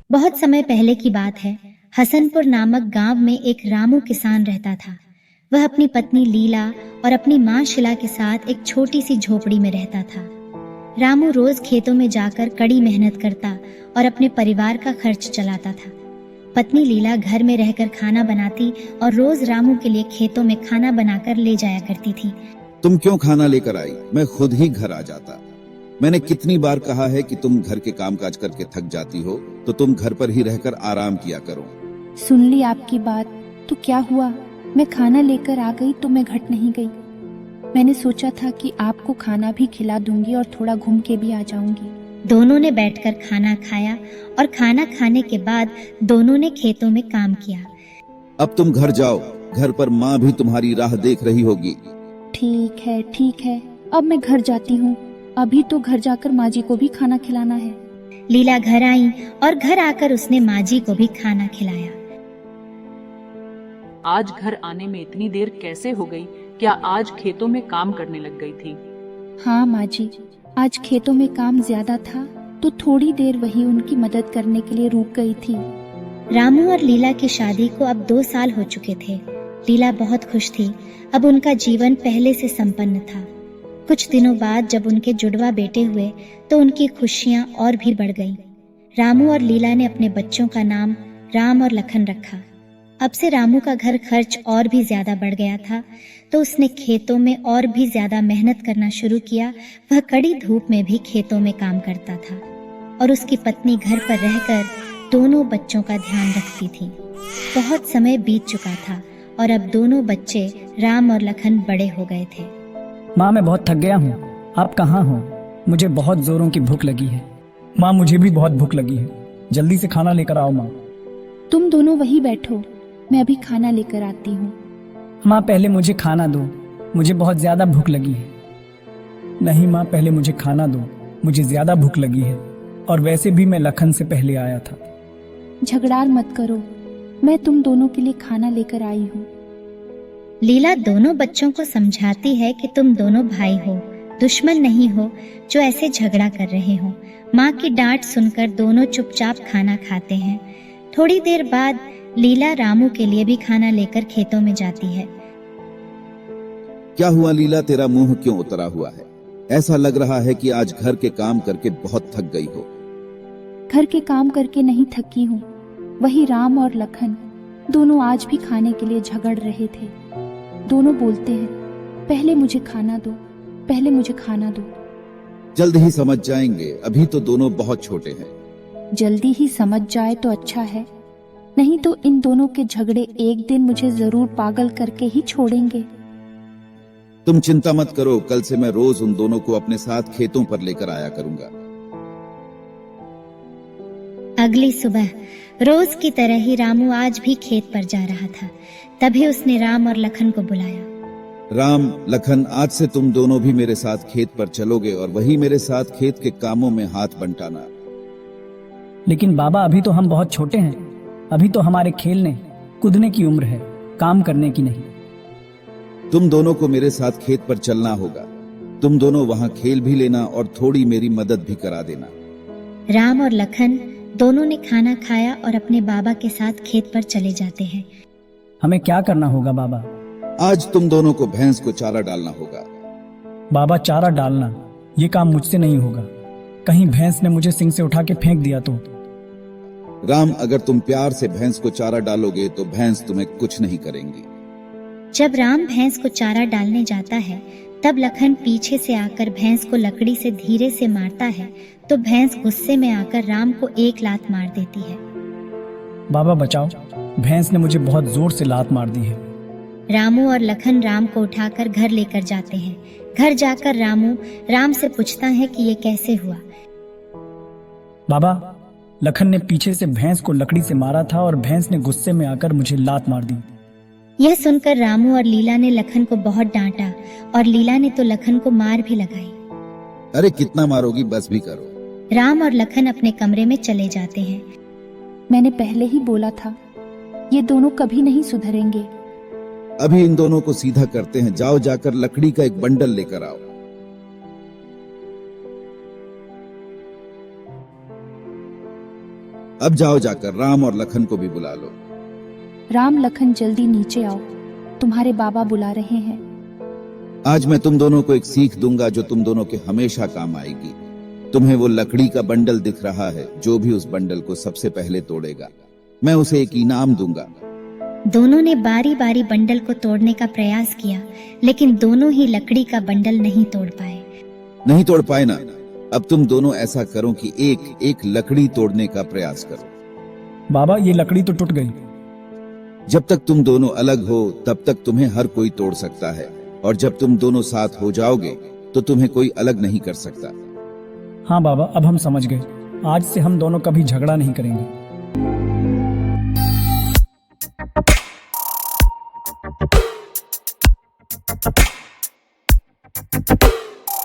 बहुत समय पहले की बात है। हसनपुर नामक गांव में एक रामू किसान रहता था। वह अपनी पत्नी लीला और अपनी माँ शिला के साथ एक छोटी सी झोपड़ी में रहता था। रामू रोज खेतों में जाकर कड़ी मेहनत करता और अपने परिवार का खर्च चलाता था। पत्नी लीला घर में रहकर खाना बनाती और रोज रामू के लिए खेतों में खाना बनाकर ले जाया करती थी। तुम क्यों खाना लेकर आई? मैं खुद ही घर आ जाता। मैंने कितनी बार कहा है कि तुम घर के कामकाज करके थक जाती हो तो तुम घर पर ही रहकर आराम किया करो। सुन ली आपकी बात, तो क्या हुआ? मैं खाना लेकर आ गई तो मैं घट नहीं गई। मैंने सोचा था कि आपको खाना भी खिला दूंगी और थोड़ा घूम के भी आ जाऊंगी। दोनों ने बैठकर खाना खाया और खाना खाने के बाद दोनों ने खेतों में काम किया। अब तुम घर जाओ, घर पर माँ भी तुम्हारी राह देख रही होगी। ठीक है, अब मैं घर जाती हूँ। अभी तो घर जाकर माँ जी को भी खाना खिलाना है। लीला घर आई और घर आकर उसने माँ जी को भी खाना खिलाया। आज घर आने में इतनी देर कैसे हो गई? क्या आज खेतों में काम करने लग गई थी? हाँ माँ जी, आज खेतों में काम ज्यादा था तो थोड़ी देर वही उनकी मदद करने के लिए रुक गई थी। रामू और लीला की शादी को अब 2 साल हो चुके थे। लीला बहुत खुश थी। अब उनका जीवन पहले से संपन्न था। कुछ दिनों बाद जब उनके जुड़वा बेटे हुए तो उनकी खुशियां और भी बढ़ गईं। रामू और लीला ने अपने बच्चों का नाम राम और लखन रखा। अब से रामू का घर खर्च और भी ज्यादा बढ़ गया था तो उसने खेतों में और भी ज्यादा मेहनत करना शुरू किया। वह कड़ी धूप में भी खेतों में काम करता था और उसकी पत्नी घर पर रहकर दोनों बच्चों का ध्यान रखती थी। बहुत समय बीत चुका था और अब दोनों बच्चे राम और लखन बड़े हो गए थे। माँ, मैं बहुत थक गया हूँ। आप कहाँ हो? मुझे बहुत जोरों की भूख लगी है। माँ, मुझे भी बहुत भूख लगी है। जल्दी से खाना लेकर आओ माँ। तुम दोनों वही बैठो, मैं अभी खाना लेकर आती हूँ। माँ, पहले मुझे खाना दो, मुझे बहुत ज्यादा भूख लगी है। नहीं माँ, पहले मुझे खाना दो, मुझे ज्यादा भूख लगी है और वैसे भी मैं लखन से पहले आया था। झगड़ार मत करो, मैं तुम दोनों के लिए खाना लेकर आई हूँ। लीला दोनों बच्चों को समझाती है कि तुम दोनों भाई हो, दुश्मन नहीं हो जो ऐसे झगड़ा कर रहे हो। माँ की डांट सुनकर दोनों चुपचाप खाना खाते हैं। थोड़ी देर बाद लीला रामू के लिए भी खाना लेकर खेतों में जाती है। क्या हुआ लीला, तेरा मुंह क्यों उतरा हुआ है? ऐसा लग रहा है कि आज घर के काम करके बहुत थक गई हो। घर के काम करके नहीं थकी हूँ, वही राम और लखन दोनों आज भी खाने के लिए झगड़ रहे थे। दोनों बोलते हैं, पहले मुझे खाना दो, पहले मुझे खाना दो। जल्द ही समझ जाएंगे, अभी तो दोनों बहुत छोटे हैं। जल्दी ही समझ जाए तो अच्छा है, नहीं तो इन दोनों के झगड़े एक दिन मुझे जरूर पागल करके ही छोड़ेंगे। तुम चिंता मत करो, कल से मैं रोज उन दोनों को अपने साथ खेतों पर लेकर आया करूंगा। अगली सुबह रोज की तरह ही रामू आज भी खेत पर जा रहा था। तभी उसने राम और लखन को बुलाया। राम, लखन, आज से तुम दोनों भी मेरे साथ खेत पर चलोगे और वही मेरे साथ खेत के कामों में हाथ बंटाना। लेकिन बाबा, अभी तो हम बहुत छोटे हैं। अभी तो हमारे खेलने कूदने की उम्र है, काम करने की नहीं। तुम दोनों को मेरे साथ खेत पर चलना होगा। तुम दोनों वहाँ खेल भी लेना और थोड़ी मेरी मदद भी करा देना। राम और लखन दोनों ने खाना खाया और अपने बाबा के साथ खेत पर चले जाते हैं। हमें क्या करना होगा बाबा? आज तुम दोनों को भैंस को चारा डालना होगा। बाबा, चारा डालना ये काम मुझसे नहीं होगा। कहीं भैंस ने मुझे सिंग से उठा के फेंक दिया तो? राम, अगर तुम प्यार से भैंस को चारा डालोगे तो भैंस तुम्हें कुछ नहीं करेंगी। जब राम भैंस को चारा डालने जाता है तब लखन पीछे से आकर भैंस को लकड़ी से धीरे से मारता है तो भैंस गुस्से में आकर राम को एक लात मार देती है। बाबा बचाओ, भैंस ने मुझे बहुत जोर से लात मार दी है। रामू और लखन राम को उठाकर घर लेकर जाते हैं। घर जाकर रामू राम से पूछता है कि ये कैसे हुआ। बाबा, लखन ने पीछे से भैंस को लकड़ी से मारा था और भैंस ने गुस्से में आकर मुझे लात मार दी। यह सुनकर रामू और लीला ने लखन को बहुत डांटा और लीला ने तो लखन को मार भी लगाई। अरे कितना मारोगी, बस भी करो। राम और लखन अपने कमरे में चले जाते हैं। मैंने पहले ही बोला था, ये दोनों कभी नहीं सुधरेंगे। अभी इन दोनों को सीधा करते हैं। जाओ, जाकर लकड़ी का एक बंडल लेकर आओ। अब जाओ जाकर राम और लखन को भी बुला लो। राम लखन जल्दी नीचे आओ, तुम्हारे बाबा बुला रहे हैं। आज मैं तुम दोनों को एक सीख दूंगा जो तुम दोनों के हमेशा काम आएगी। तुम्हें वो लकड़ी का बंडल दिख रहा है, जो भी उस बंडल को सबसे पहले तोड़ेगा मैं उसे एक इनाम दूंगा। दोनों ने बारी बारी बंडल को तोड़ने का प्रयास किया, लेकिन दोनों ही लकड़ी का बंडल नहीं तोड़ पाए। नहीं तोड़ पाए ना? अब तुम दोनों ऐसा करो कि एक एक लकड़ी तोड़ने का प्रयास करो। बाबा ये लकड़ी तो टूट गई। जब तक तुम दोनों अलग हो तब तक तुम्हें हर कोई तोड़ सकता है, और जब तुम दोनों साथ हो जाओगे तो तुम्हें कोई अलग नहीं कर सकता। हाँ बाबा, अब हम समझ गए। आज से हम दोनों कभी झगड़ा नहीं करेंगे।